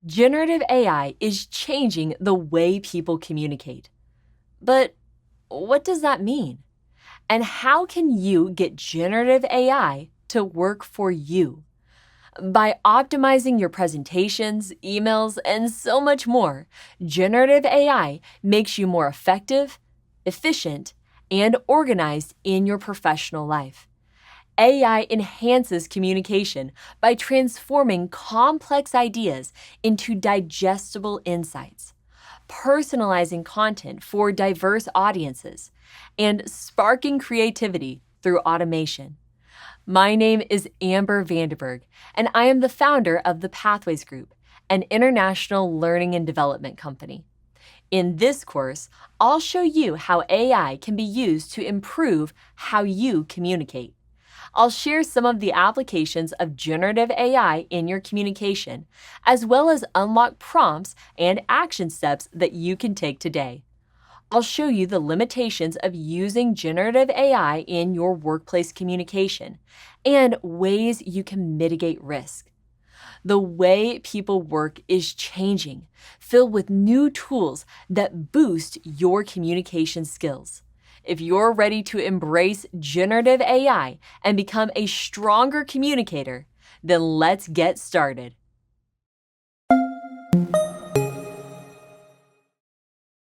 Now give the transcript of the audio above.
Generative AI is changing the way people communicate. But what does that mean? And how can you get generative AI to work for you? By optimizing your presentations, emails, and so much more, generative AI makes you more effective, efficient, and organized in your professional life. AI enhances communication by transforming complex ideas into digestible insights, personalizing content for diverse audiences, and sparking creativity through automation. My name is Amber Vanderberg, and I am the founder of the Pathways Group, an international learning and development company. In this course, I'll show you how AI can be used to improve how you communicate. I'll share some of the applications of generative AI in your communication, as well as unlock prompts and action steps that you can take today. I'll show you the limitations of using generative AI in your workplace communication and ways you can mitigate risk. The way people work is changing, filled with new tools that boost your communication skills. If you're ready to embrace generative AI and become a stronger communicator, then let's get started.